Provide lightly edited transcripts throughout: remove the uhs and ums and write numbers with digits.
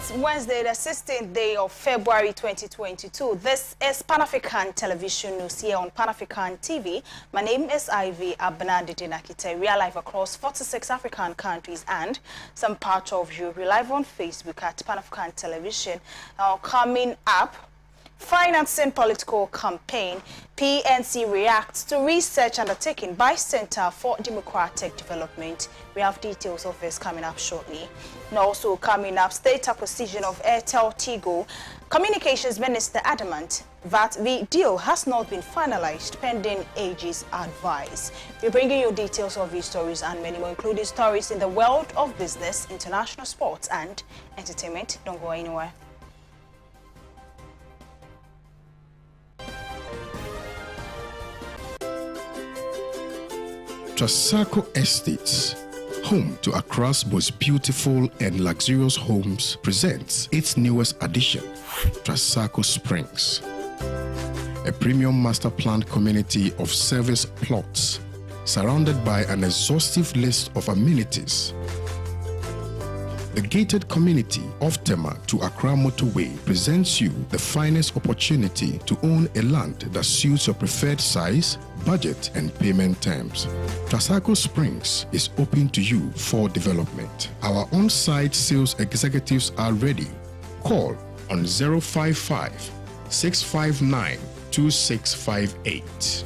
It's Wednesday, the 16th day of February 2022. This is Pan-African Television News here on Pan-African TV. My name is Ivy Abnaditi Nakite. We are live across 46 African countries and some parts of Europe. We're live on Facebook at Pan-African Television. Coming up, financing political campaign, PNC reacts to research undertaken by Center for Democratic Development. We have details of this coming up shortly. And also coming up, state acquisition of Airtel Tigo. Communications Minister adamant that the deal has not been finalized pending AG's advice. We're bringing you details of these stories and many more, including stories in the world of business, international sports and entertainment. Don't go anywhere. Trasaco Estates, home to Accra's most beautiful and luxurious homes, presents its newest addition, Trasaco Springs, a premium master planned community of service plots surrounded by an exhaustive list of amenities. The gated community of Tema to Accra Motorway presents you the finest opportunity to own a land that suits your preferred size, budget, and payment terms. Trasaco Springs is open to you for development. Our on-site sales executives are ready. Call on 055 659 2658.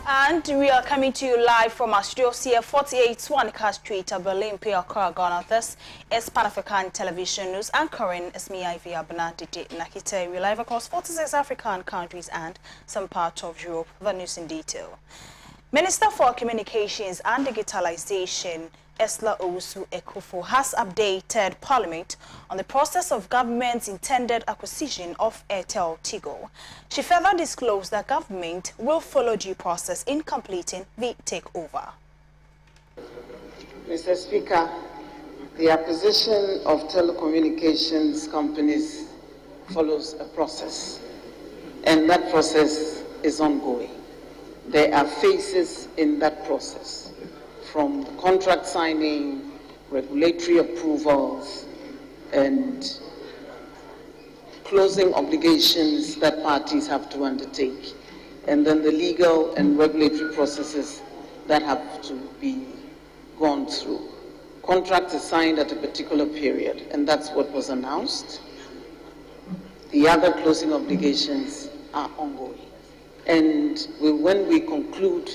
And we are coming to you live from our studios here, 48 Swanika Street, Berlin, Accra, Ghana. This is Pan-African Television News. Anchoring is me, Ivy Abnaditi Nakite. We're live across 46 African countries and some parts of Europe. The news in detail. Minister for Communications and Digitalization, Esla Owusu-Ekufo, has updated Parliament on the process of government's intended acquisition of Airtel Tigo. She further disclosed that government will follow due process in completing the takeover. Mr. Speaker, the acquisition of telecommunications companies follows a process, and that process is ongoing. There are phases in that process, from contract signing, regulatory approvals, and closing obligations that parties have to undertake, and then the legal and regulatory processes that have to be gone through. Contract is signed at a particular period, and that's what was announced. The other closing obligations are ongoing. And when we conclude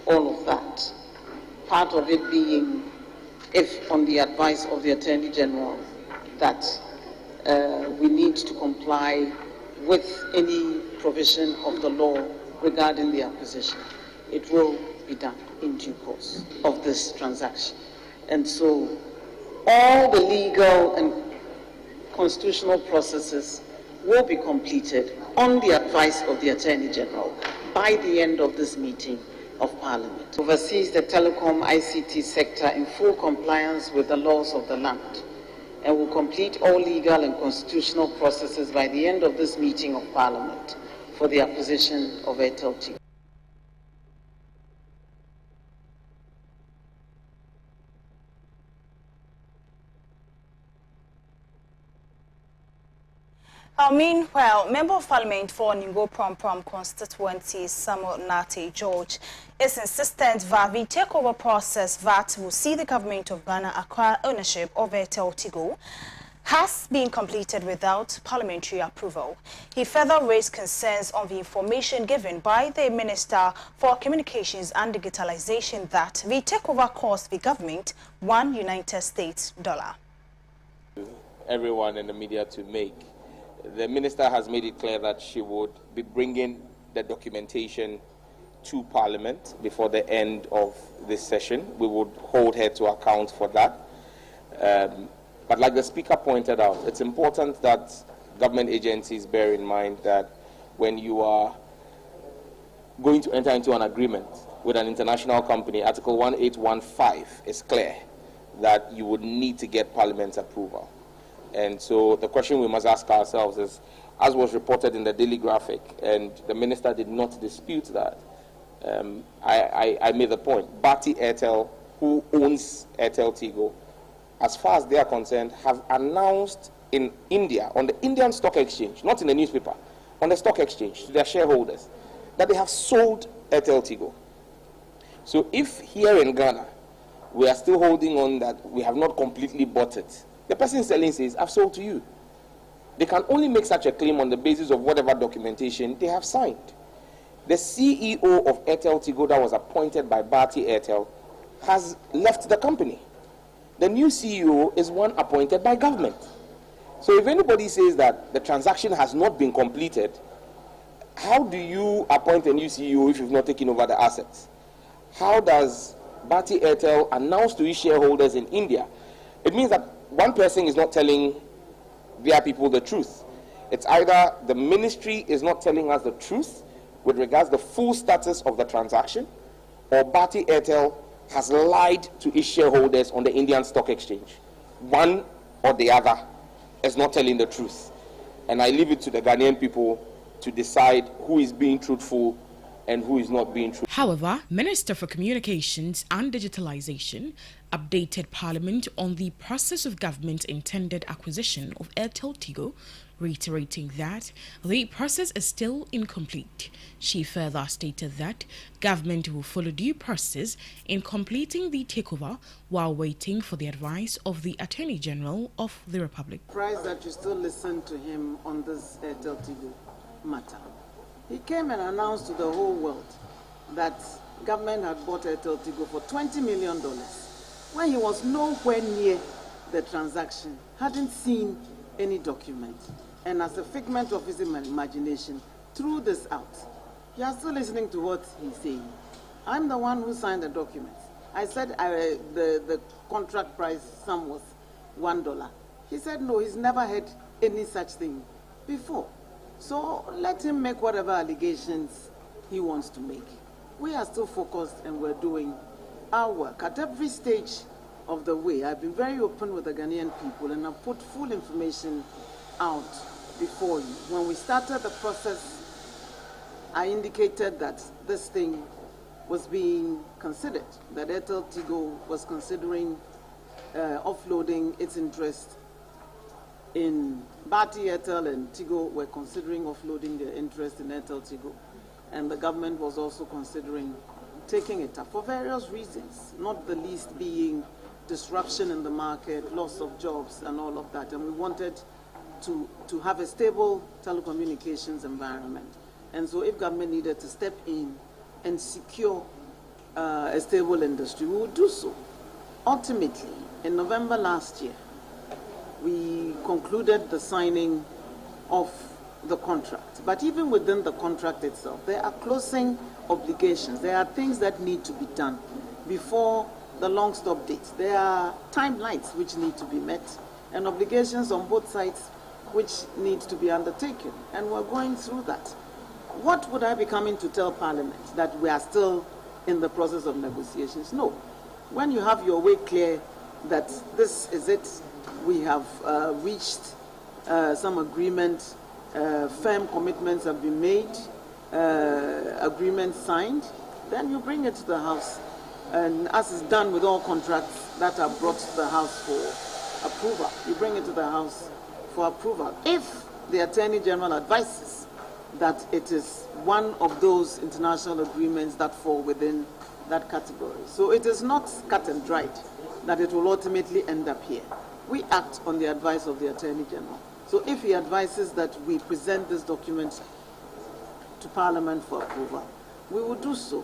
all of that, part of it being, if on the advice of the Attorney General, that we need to comply with any provision of the law regarding the acquisition, it will be done in due course of this transaction. And so all the legal and constitutional processes will be completed on the advice of the Attorney General by the end of this meeting of Parliament. Oversees the telecom ICT sector in full compliance with the laws of the land, and will complete all legal and constitutional processes by the end of this meeting of Parliament for the acquisition of Airtel Tigo. Meanwhile, Member of Parliament for Ningo Prom constituency Samuel Nate George is insistent that the takeover process that will see the government of Ghana acquire ownership of Airtel Tigo has been completed without parliamentary approval. He further raised concerns on the information given by the Minister for Communications and Digitalization that the takeover cost the government $1 United States. Everyone in the media to make. The minister has made it clear that she would be bringing the documentation to Parliament before the end of this session. We would hold her to account for that. But like the Speaker pointed out, it's important that government agencies bear in mind that when you are going to enter into an agreement with an international company, Article 1815 is clear that you would need to get Parliament's approval. And so the question we must ask ourselves is, as was reported in the Daily Graphic, and the minister did not dispute that, I made the point, Bharti Airtel, who owns Airtel Tigo, as far as they are concerned, have announced in India, on the Indian Stock Exchange, not in the newspaper, on the stock exchange, to their shareholders, that they have sold Airtel Tigo. So if here in Ghana, we are still holding on that we have not completely bought it, the person selling says, I've sold to you. They can only make such a claim on the basis of whatever documentation they have signed. The CEO of Airtel Tigo that was appointed by Bharti Airtel has left the company. The new CEO is one appointed by government. So if anybody says that the transaction has not been completed, how do you appoint a new CEO if you've not taken over the assets? How does Bharti Airtel announce to its shareholders in India? It means that one person is not telling their people the truth. It's either the ministry is not telling us the truth with regards to the full status of the transaction, or Bharti Airtel has lied to its shareholders on the Indian Stock Exchange. One or the other is not telling the truth. And I leave it to the Ghanaian people to decide who is being truthful and who is not being truthful. However, Minister for Communications and Digitalization updated Parliament on the process of government's intended acquisition of Airtel Tigo, reiterating that the process is still incomplete. She further stated that government will follow due process in completing the takeover while waiting for the advice of the Attorney General of the Republic. Surprised that you still listen to him on this Airtel Tigo matter. He came and announced to the whole world that government had bought Airtel Tigo for $20 million when he was nowhere near the transaction, hadn't seen any document, and as a figment of his imagination, threw this out. You are still listening to what he's saying. I'm the one who signed the documents. I said the contract price sum was $1. He said no, he's never had any such thing before. So let him make whatever allegations he wants to make. We are still focused and we're doing our work. At every stage of the way, I've been very open with the Ghanaian people and I've put full information out before you. When we started the process, I indicated that this thing was being considered, that Airtel Tigo was considering offloading its interest in Bharti Airtel, and Tigo were considering offloading their interest in Airtel Tigo. And the government was also considering taking it up for various reasons, not the least being disruption in the market, loss of jobs, and all of that. And we wanted to have a stable telecommunications environment. And so if government needed to step in and secure a stable industry, we would do so. Ultimately, in November last year, we concluded the signing of the contract. But even within the contract itself, there are closing obligations. There are things that need to be done before the long stop dates. There are timelines which need to be met and obligations on both sides which need to be undertaken. And we're going through that. What would I be coming to tell Parliament? That we are still in the process of negotiations? No. When you have your way clear that this is it, we have reached some agreement, firm commitments have been made, agreements signed, then you bring it to the House. And as is done with all contracts that are brought to the House for approval, you bring it to the House for approval. If the Attorney General advises that it is one of those international agreements that fall within that category. So it is not cut and dried that it will ultimately end up here. We act on the advice of the Attorney General. So if he advises that we present this document to Parliament for approval, we will do so.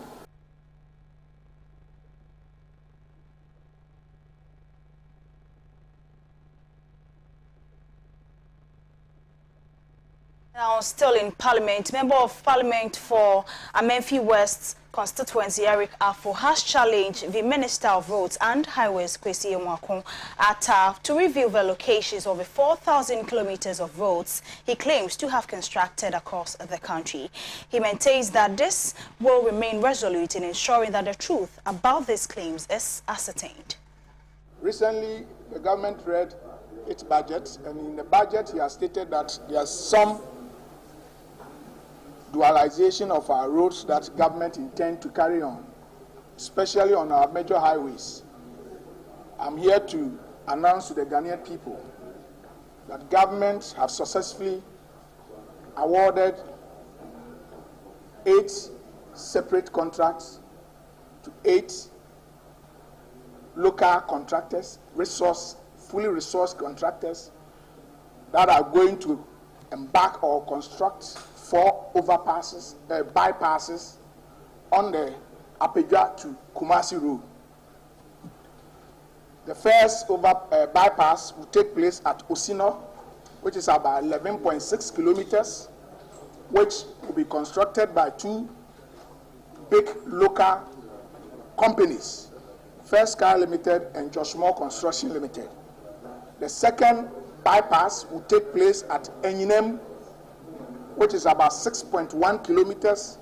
Now, still in Parliament, Member of Parliament for Amenfi West constituency Eric Afo has challenged the Minister of Roads and Highways, Kwesi Emuakun, to review the locations of the 4,000 kilometers of roads he claims to have constructed across the country. He maintains that this will remain resolute in ensuring that the truth about these claims is ascertained. Recently, the government read its budget, and in the budget he has stated that there's some dualization of our roads that government intend to carry on, especially on our major highways. I'm here to announce to the Ghanaian people that governments have successfully awarded 8 separate contracts to 8 local contractors, fully resourced contractors that are going to embark or construct 4 overpasses, bypasses on the Apedja to Kumasi Road. The first bypass will take place at Osino, which is about 11.6 kilometers, which will be constructed by 2 big local companies, First Car Limited and Joshmore Construction Limited. The second bypass will take place at Enyinem, which is about 6.1 kilometers,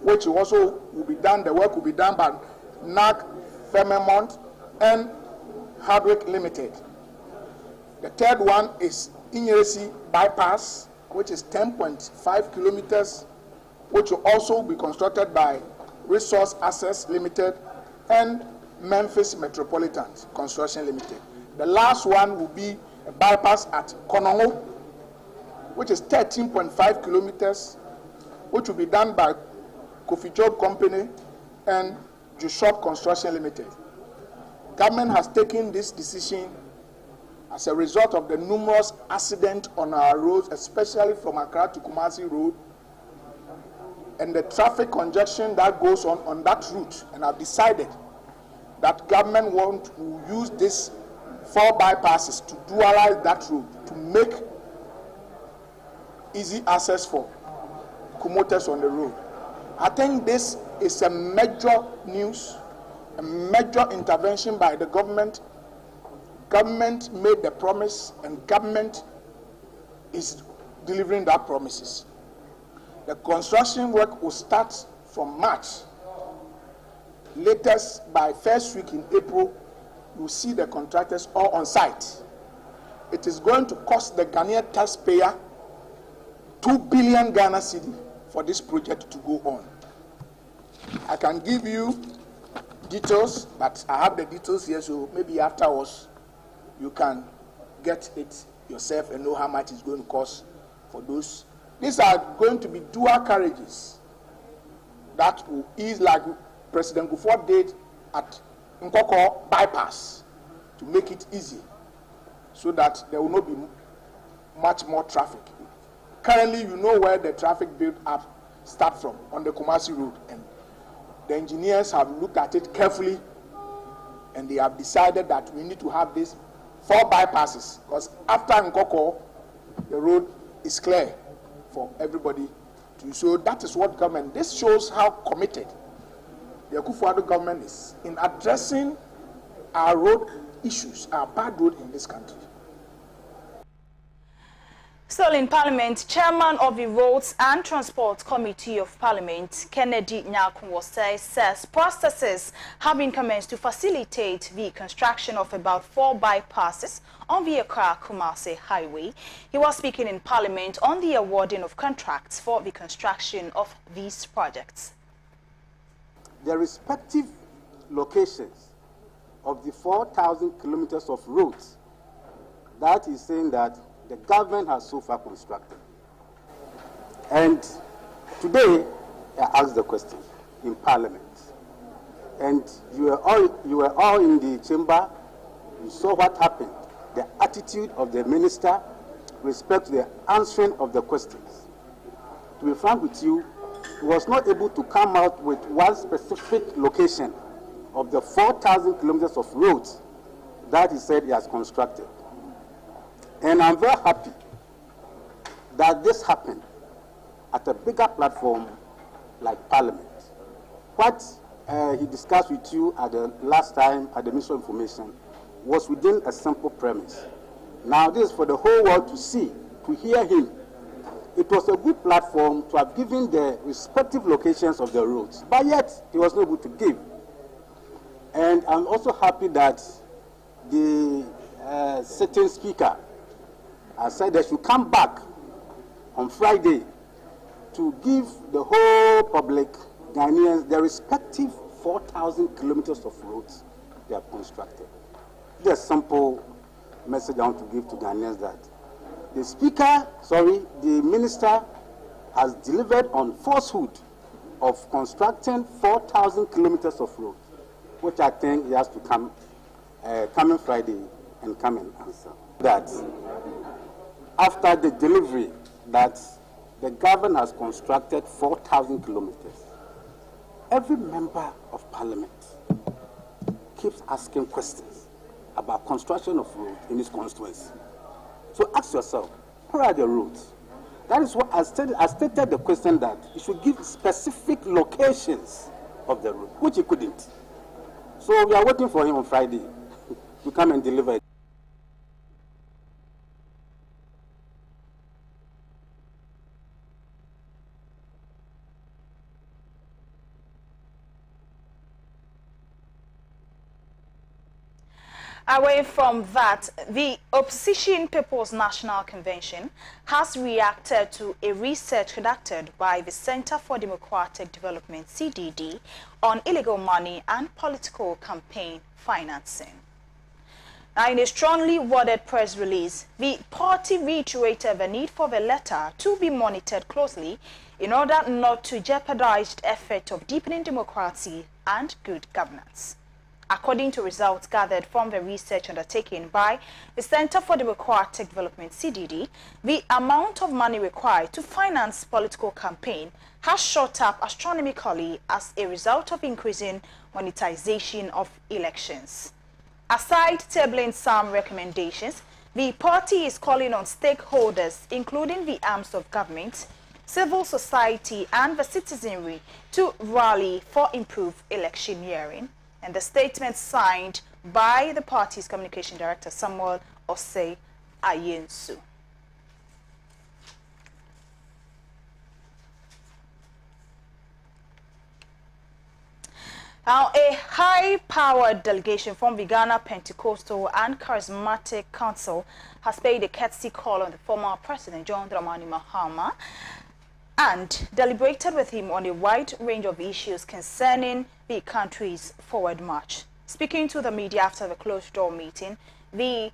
which also will be done, the work will be done by NAG, Firmament, and Hardwick Limited. The third one is Inyeresi bypass, which is 10.5 kilometers, which will also be constructed by Resource Access Limited and Memphis Metropolitan Construction Limited. The last one will be a bypass at Konongo, which is 13.5 kilometers, which will be done by Kofi Job Company and Jushop Construction Limited. Government has taken this decision as a result of the numerous accidents on our roads, especially from Accra to Kumasi Road, and the traffic congestion that goes on that route, and have decided that government will use these 4 bypasses to dualize that road to make easy access for commuters on the road. I think this is a major news, a major intervention by the government. Government made the promise, and government is delivering that promises. The construction work will start from March. Latest by first week in April, you will see the contractors all on site. It is going to cost the Ghanaian taxpayer 2 billion Ghana cedi for this project to go on. I can give you details, but I have the details here, so maybe afterwards you can get it yourself and know how much it's going to cost for those. These are going to be dual carriages that will ease, like President Kufuor did at Nkoko bypass, to make it easy so that there will not be much more traffic. Currently, you know where the traffic build up start from, on the Kumasi Road, and the engineers have looked at it carefully, and they have decided that we need to have these 4 bypasses, because after Nkoko, the road is clear for everybody to use. So that is what government, this shows how committed the Akufo-Addo government is in addressing our road issues, our bad road in this country. Still in Parliament, Chairman of the Roads and Transport Committee of Parliament, Kennedy Nyakunwose, says processes have been commenced to facilitate the construction of about 4 bypasses on the Accra-Kumasi Highway. He was speaking in Parliament on the awarding of contracts for the construction of these projects. The respective locations of the 4,000 kilometers of roads, that is saying that the government has so far constructed. And today, I asked the question in Parliament. And you were all in the chamber. You saw what happened, the attitude of the minister with respect to the answering of the questions. To be frank with you, he was not able to come out with one specific location of the 4,000 kilometers of roads that he said he has constructed. And I'm very happy that this happened at a bigger platform like Parliament. What he discussed with you at the last time at the Ministry of Information was within a simple premise. Now this is for the whole world to see, to hear him. It was a good platform to have given the respective locations of the roads, but yet he was not able to give. And I'm also happy that the sitting speaker has said they should come back on Friday to give the whole public, Ghanaians, their respective 4,000 kilometers of roads they have constructed. There's a simple message I want to give to Ghanaians that the minister has delivered on falsehood of constructing 4,000 kilometers of road, which I think he has to come coming Friday and come and answer. That after the delivery that the government has constructed 4,000 kilometers, every member of parliament keeps asking questions about construction of roads in his constituency. So ask yourself, where are the roads? That is what I stated the question that you should give specific locations of the road, which he couldn't. So we are waiting for him on Friday to come and deliver it. Away from that, the Opposition People's National Convention has reacted to a research conducted by the Center for Democratic Development, CDD, on illegal money and political campaign financing. Now, in a strongly worded press release, the party reiterated the need for the letter to be monitored closely in order not to jeopardize the effort of deepening democracy and good governance. According to results gathered from the research undertaken by the Center for Democratic Development, CDD, the amount of money required to finance political campaign has shot up astronomically as a result of increasing monetization of elections. Aside tabling some recommendations, the party is calling on stakeholders, including the arms of government, civil society, and the citizenry, to rally for improved electioneering. And the statement signed by the party's communication director, Samuel Osei Ayensu. Now, a high-powered delegation from the Ghana Pentecostal and Charismatic Council has paid a courtesy call on the former President John Dramani Mahama and deliberated with him on a wide range of issues concerning the country's forward march. Speaking to the media after the closed-door meeting, the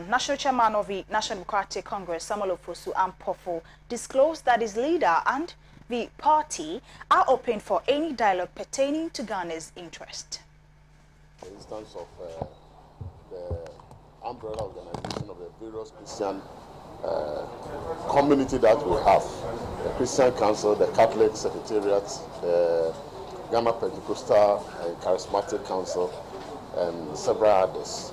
national chairman of the National Democratic Congress, Samuel Ofosu Ampofo, disclosed that his leader and the party are open for any dialogue pertaining to Ghana's interest. For instance of the umbrella organization of the various Christian community that we have, the Christian Council, the Catholic Secretariat, the Ghana Pentecostal and Charismatic Council, and several others.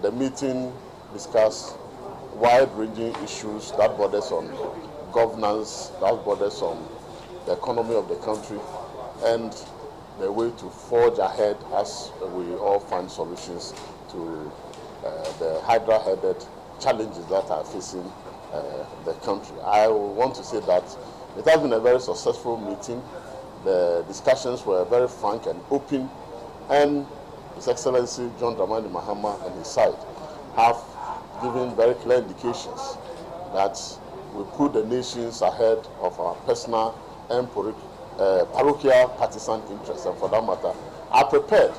The meeting discussed wide-ranging issues that borders on governance, that borders on the economy of the country, and the way to forge ahead as we all find solutions to the Hydra-headed challenges that are facing the country. I want to say that it has been a very successful meeting. The discussions were very frank and open, and His Excellency John Dramani Mahama and his side have given very clear indications that we put the nations ahead of our personal and parochial partisan interests, and for that matter, are prepared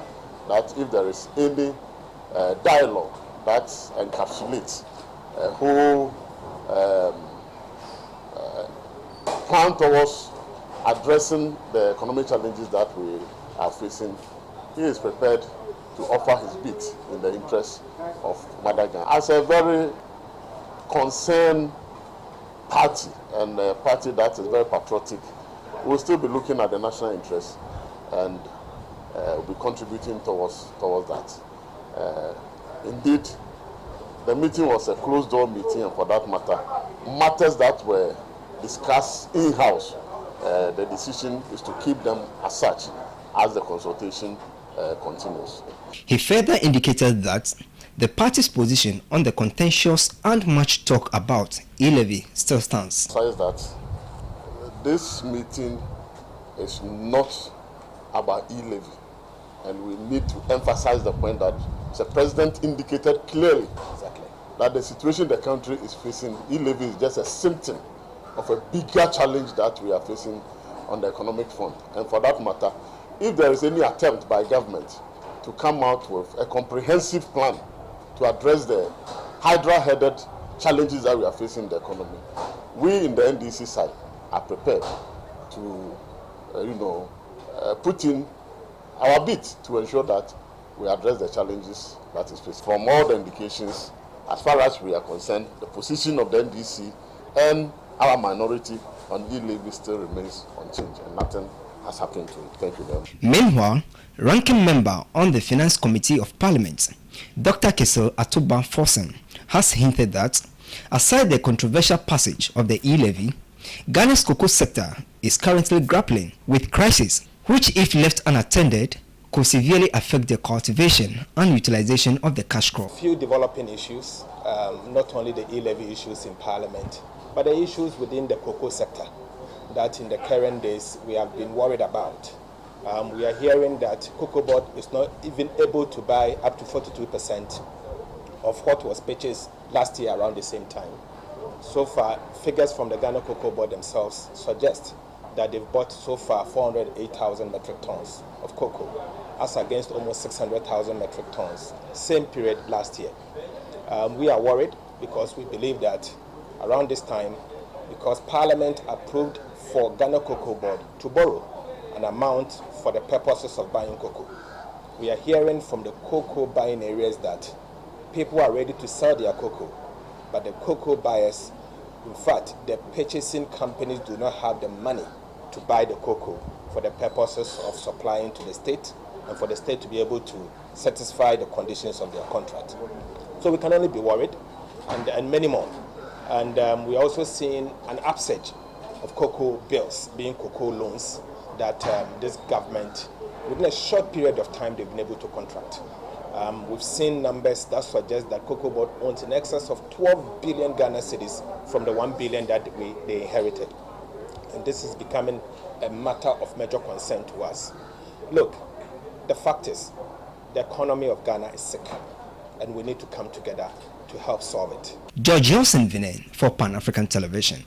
that if there is any dialogue that encapsulates a whole plan towards addressing the economic challenges that we are facing, he is prepared to offer his bit in the interest of Mother Ghana. As a very concerned party, and a party that is very patriotic, we'll still be looking at the national interest and will be contributing towards that. Indeed, the meeting was a closed-door meeting, and for that matter, matters that were discussed in-house, the decision is to keep them as such as the consultation continues. He further indicated that the party's position on the contentious and much talk about e-levy still stands. Besides that, this meeting is not about e-levy, and we need to emphasize the point that The president indicated clearly that the situation the country is facing, e-levy is just a symptom of a bigger challenge that we are facing on the economic front. And for that matter, if there is any attempt by government to come out with a comprehensive plan to address the hydra-headed challenges that we are facing in the economy, we in the NDC side are prepared to, put in our bit to ensure that we address the challenges that is faced. From all the indications, as far as we are concerned, the position of the NDC and our minority on e-levy still remains unchanged, and nothing has happened to it. Thank you very much. Meanwhile, ranking member on the Finance Committee of Parliament, Dr. Kesel Atuba Forsen, has hinted that, aside the controversial passage of the e-levy, Ghana's cocoa sector is currently grappling with crisis, which, if left unattended, could severely affect the cultivation and utilization of the cash crop. Few developing issues, not only the e-levy issues in Parliament, but the issues within the cocoa sector that in the current days we have been worried about. We are hearing that Cocoa Board is not even able to buy up to 42% of what was purchased last year around the same time. So far, figures from the Ghana Cocoa Board themselves suggest that they've bought so far 408,000 metric tons of cocoa, as against almost 600,000 metric tons, same period last year. We are worried because we believe that around this time, because Parliament approved for Ghana Cocoa Board to borrow an amount for the purposes of buying cocoa, we are hearing from the cocoa buying areas that people are ready to sell their cocoa, but the cocoa buyers, in fact, the purchasing companies do not have the money to buy the cocoa for the purposes of supplying to the state and for the state to be able to satisfy the conditions of their contract. So we can only be worried, and many more. And we're also seeing an upsurge of cocoa bills, being cocoa loans, that this government, within a short period of time, they've been able to contract. We've seen numbers that suggest that Cocoa Board owns in excess of 12 billion Ghana cedis from the 1 billion that they inherited. And this is becoming a matter of major concern to us. Look, the fact is, the economy of Ghana is sick, and we need to come together to help solve it. George Yosen Vinen for Pan-African Television.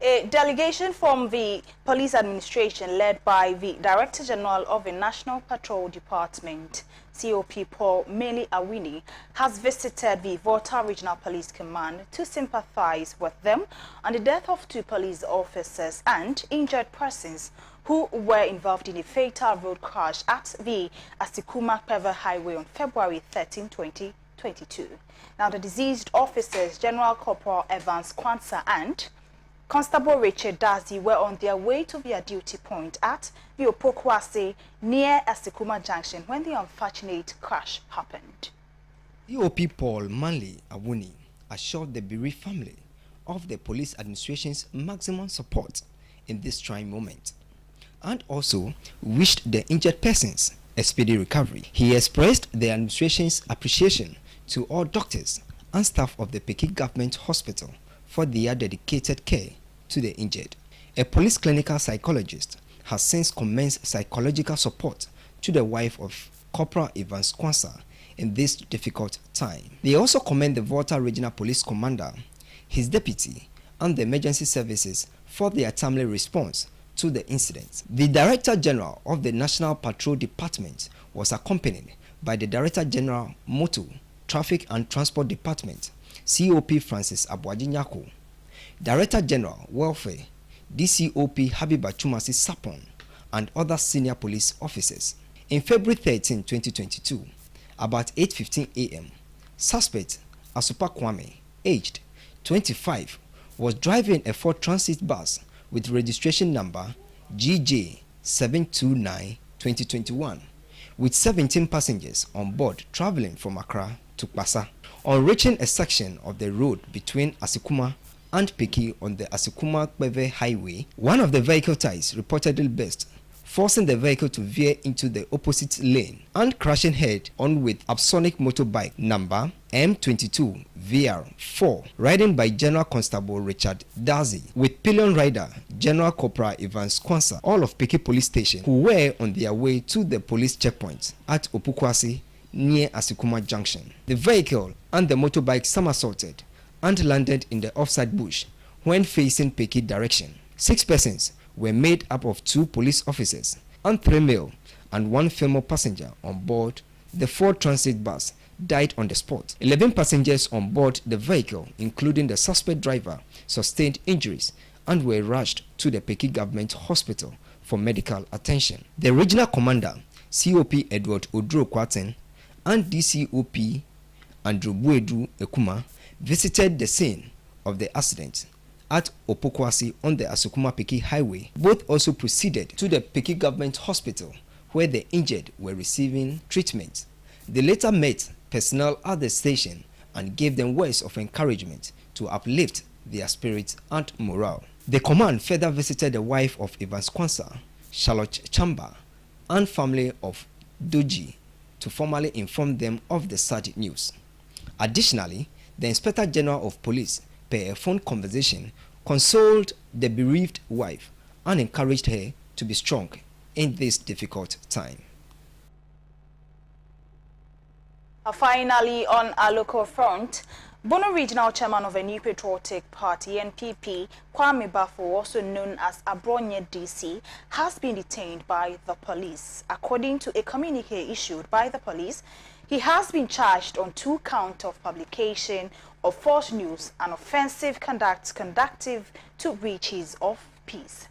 A delegation from the police administration led by the Director General of the National Patrol Department, COP Paul Meli Awini, has visited the Volta Regional Police Command to sympathize with them on the death of 2 police officers and injured persons who were involved in a fatal road crash at the Asikuma-Peve Highway on February 13, 2022. Now, the deceased officers, General Corporal Evans Kwanzaa and Constable Richard Dazi, were on their way to their duty point at the Opokwase near Asikuma Junction when the unfortunate crash happened. COP Paul Meli Awini assured the bereaved family of the police administration's maximum support in this trying moment, and also wished the injured persons a speedy recovery. He expressed the administration's appreciation to all doctors and staff of the Peking Government Hospital for their dedicated care to the injured. A police clinical psychologist has since commenced psychological support to the wife of Corporal Evans Kwanzaa in this difficult time. They also commend the Volta Regional Police Commander, his deputy, and the emergency services for their timely response to the incident. The Director General of the National Patrol Department was accompanied by the Director General Motor, Traffic and Transport Department, COP Francis Abuaji-Nyako, Director General Welfare, DCOP Habiba Chumasi Sapon, and other senior police officers. In February 13, 2022, about 8:15 a.m., suspect Asupa Kwame, aged 25, was driving a Ford Transit bus with registration number GJ729-2021 with 17 passengers on board traveling from Accra to Kpasa. On reaching a section of the road between Asikuma and Peki on the Asikuma-Peve Highway, one of the vehicle tires reportedly burst, forcing the vehicle to veer into the opposite lane and crashing head on with Absonic motorbike number M22VR4, ridden by General Constable Richard Dazi, with pillion rider General Corporal Evans Kwanzaa, all of Peki Police Station, who were on their way to the police checkpoint at Opokwase near Asikuma Junction. The vehicle and the motorbike somersaulted and landed in the offside bush when facing Peki direction. 6 persons were made up of 2 police officers and 3 male and 1 female passenger on board the Ford Transit bus died on the spot. 11 passengers on board the vehicle, including the suspect driver, sustained injuries and were rushed to the Peki Government Hospital for medical attention. The regional commander, COP Edward Odro Kwaten, and DCOP Andrew Buedu Ekuma visited the scene of the accident at Opokwase on the Asukuma Peki Highway. Both also proceeded to the Peki Government Hospital where the injured were receiving treatment. They later met personnel at the station and gave them words of encouragement to uplift their spirits and morale. The command further visited the wife of Evans Kwanzaa, Charlotte Chamba, and family of Doji to formally inform them of the sad news. Additionally, the Inspector General of Police, per a phone conversation, consoled the bereaved wife and encouraged her to be strong in this difficult time. Finally, on our local front, Bono Regional Chairman of the New Patriotic Party, NPP, Kwame Bafo, also known as Abronye DC, has been detained by the police. According to a communique issued by the police, he has been charged on 2 counts of publication of false news and offensive conduct conducive to breaches of peace.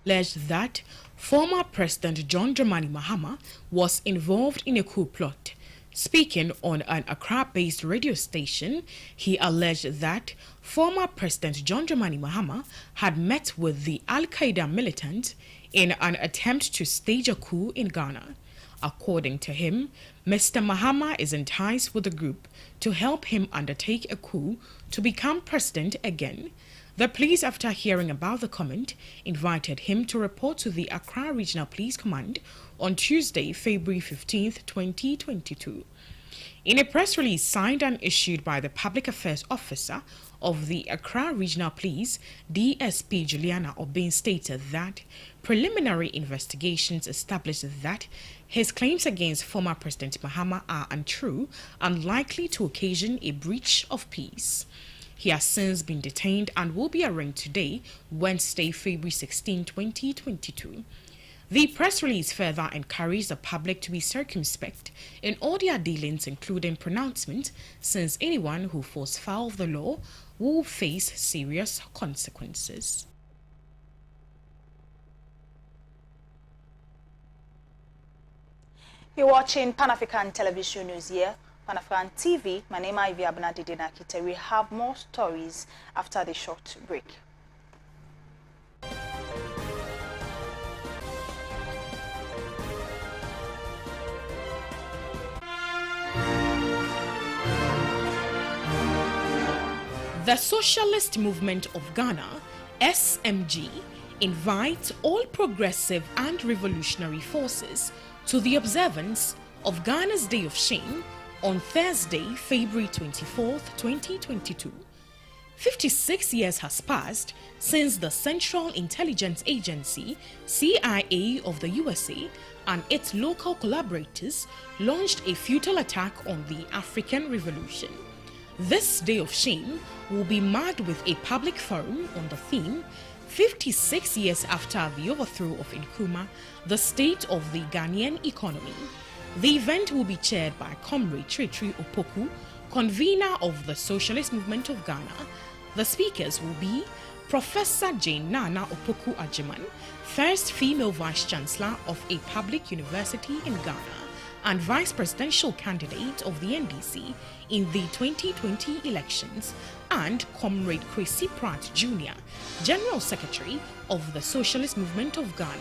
Alleged that former President John Dramani Mahama was involved in a coup plot. Speaking on an Accra-based radio station, he alleged that former President John Dramani Mahama had met with the Al-Qaeda militant in an attempt to stage a coup in Ghana. According to him, Mr. Mahama is in ties with the group to help him undertake a coup to become president again. The police, after hearing about the comment, invited him to report to the Accra Regional Police Command on Tuesday, February 15, 2022. In a press release signed and issued by the Public Affairs Officer of the Accra Regional Police, DSP Juliana Obin, stated that preliminary investigations established that his claims against former President Mahama are untrue and likely to occasion a breach of peace. He has since been detained and will be arraigned today, Wednesday, February 16, 2022. The press release further encouraged the public to be circumspect in all their dealings, including pronouncements, since anyone who falls foul of the law will face serious consequences. You're watching Pan-African Television News here, Pan-African TV. My name is Ivy Abnadi Nakite. We have more stories after the short break. The Socialist Movement of Ghana, SMG, invites all progressive and revolutionary forces to the observance of Ghana's Day of Shame on Thursday, February 24th, 2022. 56 years has passed since the Central Intelligence Agency, CIA of the USA, and its local collaborators launched a futile attack on the African Revolution. This Day of Shame will be marked with a public forum on the theme 56 years after the overthrow of Nkrumah, the state of the Ghanaian economy. The event will be chaired by Comrade Tretri Opoku, convener of the Socialist Movement of Ghana. The speakers will be Professor Jane Nana Opoku Ajiman, first female vice-chancellor of a public university in Ghana and vice presidential candidate of the NDC in the 2020 elections, and Comrade Kwesi Pratt Jr., General Secretary of the Socialist Movement of Ghana.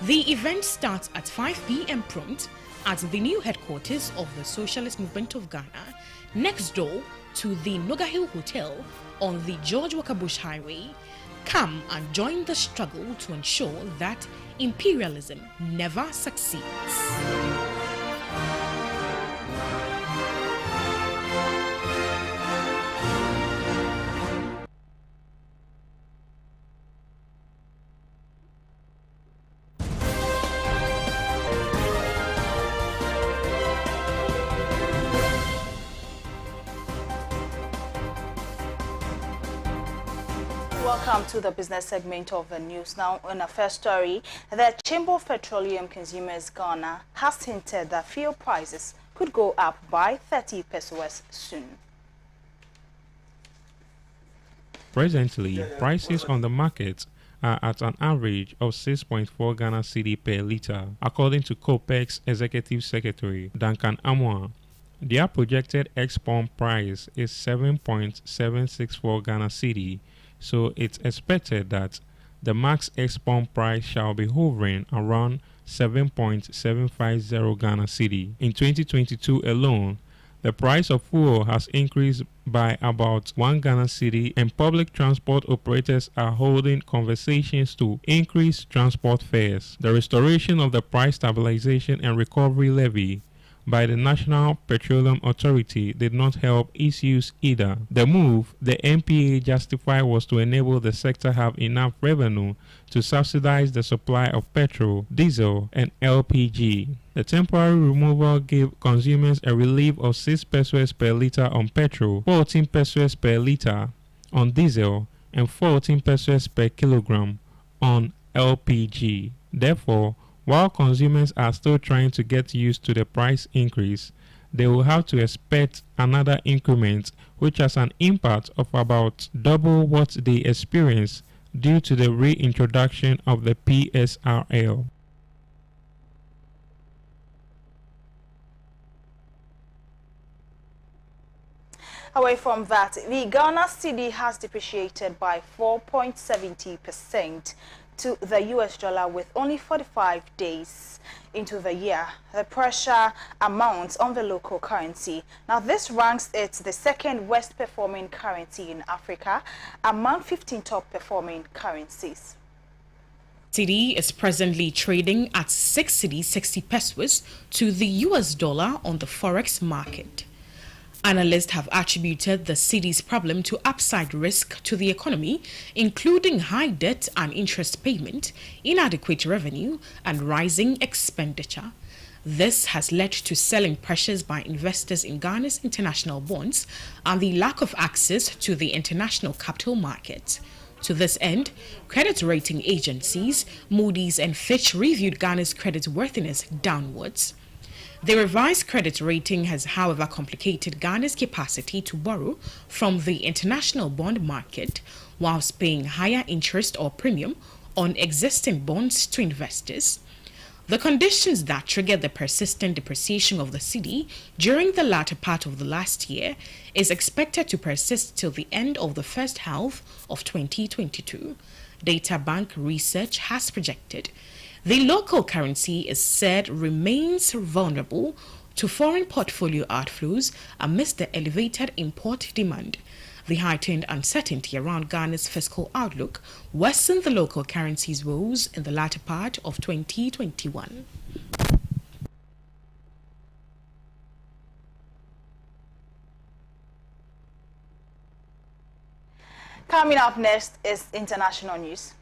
The event starts at 5 p.m. prompt at the new headquarters of the Socialist Movement of Ghana, next door to the Noga Hill Hotel on the George Walker Bush Highway. Come and join the struggle to ensure that imperialism never succeeds. Welcome to the business segment of the news. Now, on our first story, the Chamber of Petroleum Consumers Ghana has hinted that fuel prices could go up by 30 pesos soon. Presently, prices on the market are at an average of 6.4 Ghana cedi per litre, according to COPEX Executive Secretary Duncan Amoah. Their projected ex-pump price is 7.764 Ghana cedi, so it's expected that the max ex-pump price shall be hovering around 7.750 Ghana cedi. In 2022 alone, the price of fuel has increased by about 1 Ghana cedi, and public transport operators are holding conversations to increase transport fares. The restoration of the Price Stabilization and Recovery Levy by the National Petroleum Authority did not help issues either. The move the NPA justified was to enable the sector have enough revenue to subsidize the supply of petrol, diesel, and LPG. The temporary removal gave consumers a relief of 6 pesos per litre on petrol, 14 pesos per litre on diesel, and 14 pesos per kilogram on LPG. Therefore, while consumers are still trying to get used to the price increase, they will have to expect another increment which has an impact of about double what they experienced due to the reintroduction of the PSRL. Away from that, the Ghana cedi has depreciated by 4.70% to the US dollar with only 45 days into the year. The pressure amounts on the local currency. Now, this ranks it the second worst performing currency in Africa among 15 top performing currencies. Cedi is presently trading at 6 cedi 60 pesos to the US dollar on the forex market. Analysts have attributed the cedi's problem to upside risk to the economy, including high debt and interest payment, inadequate revenue, and rising expenditure. This has led to selling pressures by investors in Ghana's international bonds and the lack of access to the international capital market. To this end, credit rating agencies Moody's and Fitch reviewed Ghana's credit worthiness downwards. The revised credit rating has, however, complicated Ghana's capacity to borrow from the international bond market whilst paying higher interest or premium on existing bonds to investors. The conditions that triggered the persistent depreciation of the cedi during the latter part of the last year is expected to persist till the end of the first half of 2022. Data Bank Research has projected. The local currency is said remains vulnerable to foreign portfolio outflows amidst the elevated import demand. The heightened uncertainty around Ghana's fiscal outlook worsened the local currency's woes in the latter part of 2021. Coming up next is international news.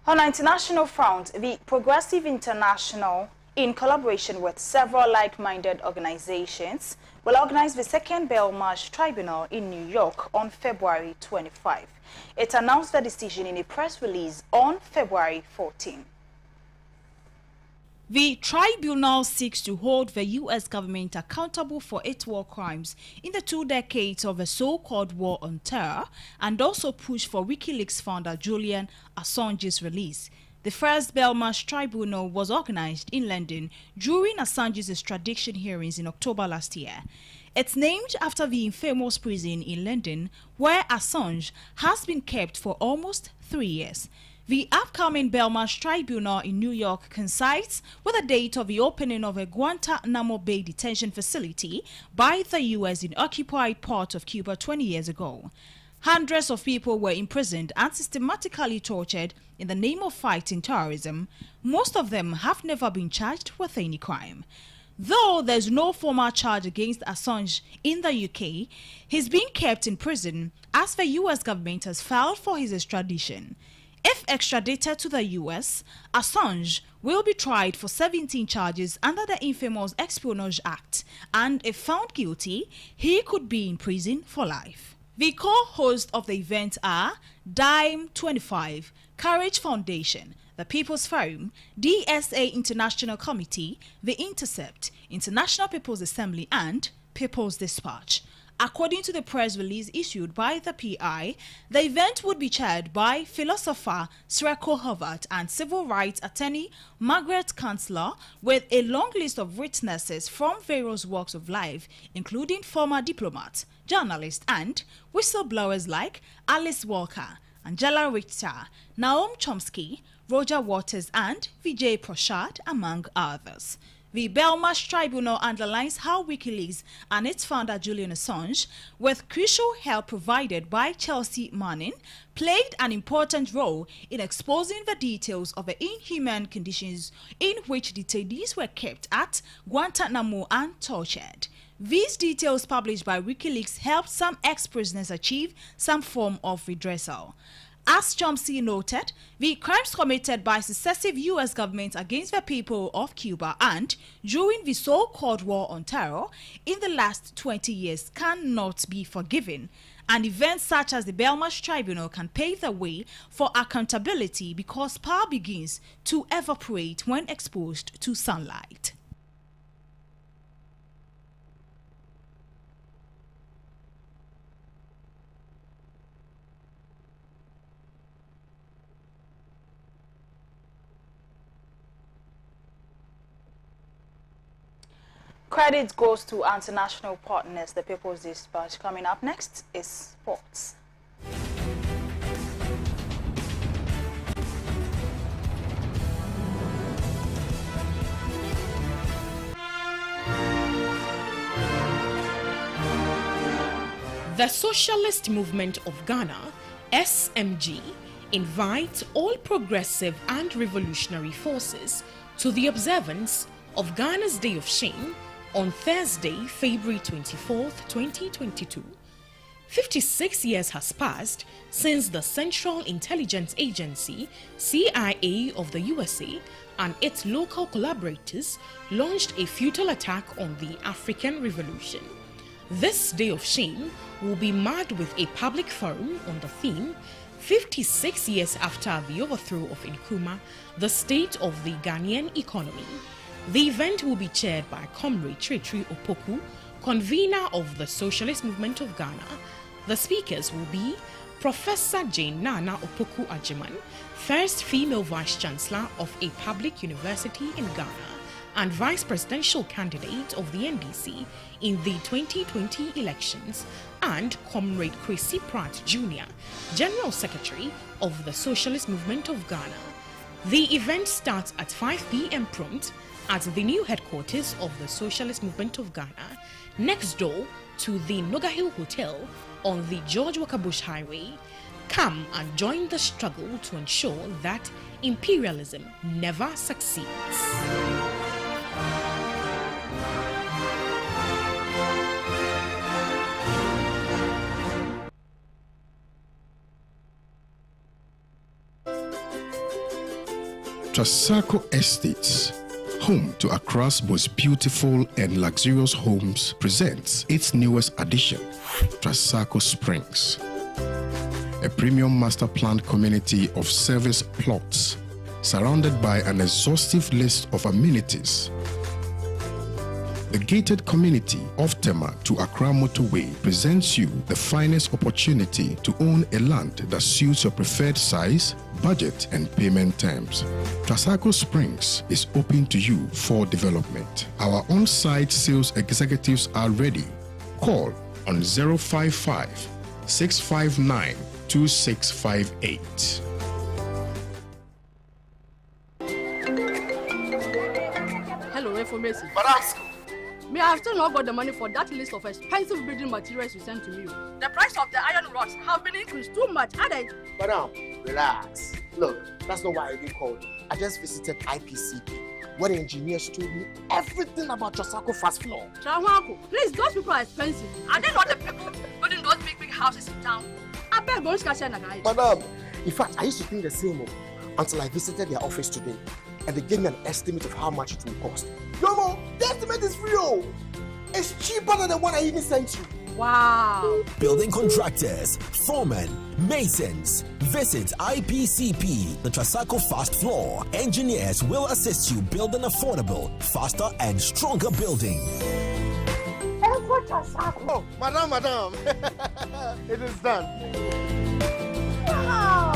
On an international front, the Progressive International, in collaboration with several like-minded organizations, will organize the second Belmarsh Tribunal in New York on February 25. It announced the decision in a press release on February 14. The tribunal seeks to hold the U.S. government accountable for its war crimes in the 2 decades of the so-called war on terror and also push for WikiLeaks founder Julian Assange's release. The first Belmarsh Tribunal was organized in London during Assange's extradition hearings in October last year. It's named after the infamous prison in London where Assange has been kept for almost 3 years. The upcoming Belmarsh Tribunal in New York coincides with the date of the opening of a Guantanamo Bay detention facility by the U.S. in occupied part of Cuba 20 years ago. Hundreds of people were imprisoned and systematically tortured in the name of fighting terrorism. Most of them have never been charged with any crime. Though there's no formal charge against Assange in the UK, he's being kept in prison as the US government has filed for his extradition. If extradited to the US, Assange will be tried for 17 charges under the infamous Espionage Act, and if found guilty, he could be in prison for life. The co-hosts of the event are Dime25, Courage Foundation, the People's Forum, DSA International Committee, The Intercept, International People's Assembly, and People's Dispatch. According to the press release issued by the PI, the event would be chaired by philosopher Sreko Howard and civil rights attorney Margaret Chancellor, with a long list of witnesses from various walks of life, including former diplomats, journalists, and whistleblowers like Alice Walker, Angela Richter, Noam Chomsky, Roger Waters, and Vijay Prashad, among others. The Belmarsh Tribunal underlines how WikiLeaks and its founder Julian Assange, with crucial help provided by Chelsea Manning, played an important role in exposing the details of the inhuman conditions in which detainees were kept at Guantanamo and tortured. These details published by WikiLeaks helped some ex-prisoners achieve some form of redressal. As Chomsky noted, the crimes committed by successive U.S. governments against the people of Cuba and during the so-called war on terror in the last 20 years cannot be forgiven. And events such as the Belmarsh Tribunal can pave the way for accountability because power begins to evaporate when exposed to sunlight. Credit goes to international partners, the People's Dispatch. Coming up next is sports. The Socialist Movement of Ghana, SMG, invites all progressive and revolutionary forces to the observance of Ghana's Day of Shame on Thursday, February 24th, 2022. 56 years has passed since the Central Intelligence Agency, CIA of the USA, and its local collaborators launched a futile attack on the African Revolution. This Day of Shame will be marked with a public forum on the theme 56 years after the overthrow of Nkrumah, the state of the Ghanaian economy. The event will be chaired by Comrade Tretri Opoku, convener of the Socialist Movement of Ghana. The speakers will be Professor Jane Nana Opoku Ajiman, first female vice-chancellor of a public university in Ghana and vice presidential candidate of the NDC in the 2020 elections, and Comrade Kwesi Pratt Jr., General Secretary of the Socialist Movement of Ghana. The event starts at 5 p.m. prompt at the new headquarters of the Socialist Movement of Ghana, next door to the Noga Hill Hotel on the George Walker Bush Highway. Come and join the struggle to ensure that imperialism never succeeds. Trasacco Estates, home to Accra's most beautiful and luxurious homes, presents its newest addition, Trasacco Springs, a premium master planned community of service plots surrounded by an exhaustive list of amenities. The gated community of Tema to Accra Motorway presents you the finest opportunity to own a land that suits your preferred size, budget, and payment terms. Trasacco Springs is open to you for development. Our on-site sales executives are ready. Call on 055 659 2658. Hello, information. Me, I have still not got the money for that list of expensive building materials you sent to me. The price of the iron rods have been increased too much, hadn't they? Madam, relax. Look, that's not why I did call. I just visited IPCP, where the engineers told me everything about Trasacco fast floor. Trawanko, please, those people are expensive. Are they not the people building those big houses in town? I beg those guys. Madam, in fact, I used to think the same until I visited their office today, and they gave me an estimate of how much it will cost. Yomo, the estimate is free. It's cheaper than the one I even sent you. Wow. Building contractors, foremen, masons. Visit IPCP, the Trasacco Fast Floor. Engineers will assist you build an affordable, faster and stronger building. Oh, madam. It is done. Wow.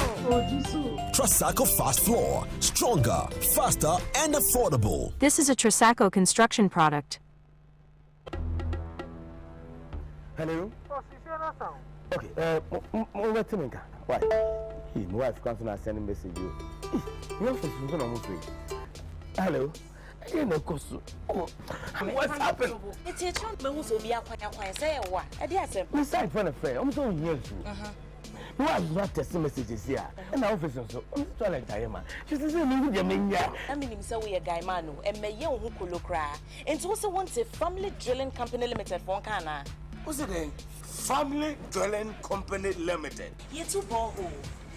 Trasacco Fast Floor. Stronger, faster and affordable. This is a Trasacco construction product. Hello? Okay, why? My wife comes and send a message. Hello? What's happened? It's a chunk, but also be a quiet say what? I did say, we signed for a friend. I'm so here. You have not testing messages here. And our office also. I'm still like Diana. She says, I mean, so we a guy manu, and may you who could cry. And also wants a family drilling company limited for Kana. What's it then? Family Dwelling Company Limited. Ye two borehole,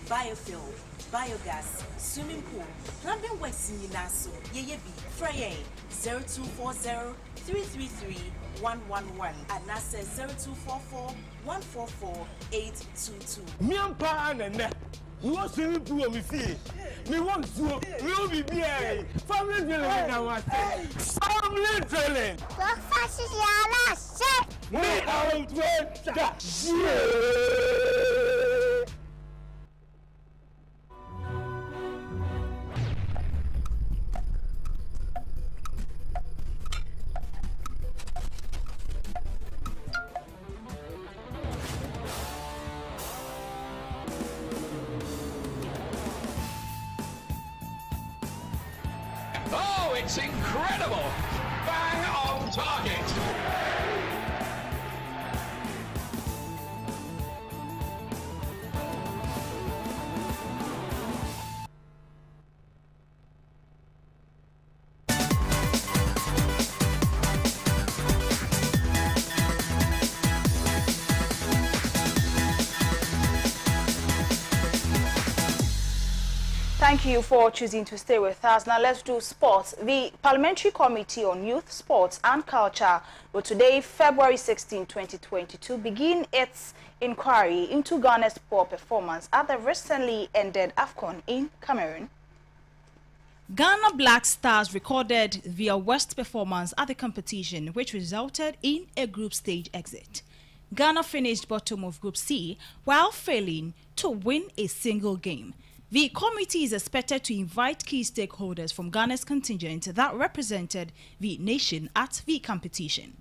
biofuel, biogas, swimming pool, plumbing works in Nassau, ye be, Frey 0240 333 111 and NASA 0244 144 822. Miampa and we want swimming pool on me see. We want to we'll be there. Family dwelling now. Family dwelling. What fast is your last set? Me out with that. Oh, it's incredible! Bang on target! Thank you for choosing to stay with us. Now let's do sports. The Parliamentary Committee on Youth, Sports and Culture will today, February 16, 2022, begin its inquiry into Ghana's poor performance at the recently ended AFCON in Cameroon. Ghana Black Stars recorded their worst performance at the competition, which resulted in a group stage exit. Ghana finished bottom of Group C while failing to win a single game. The committee is expected to invite key stakeholders from Ghana's contingent that represented the nation at the competition.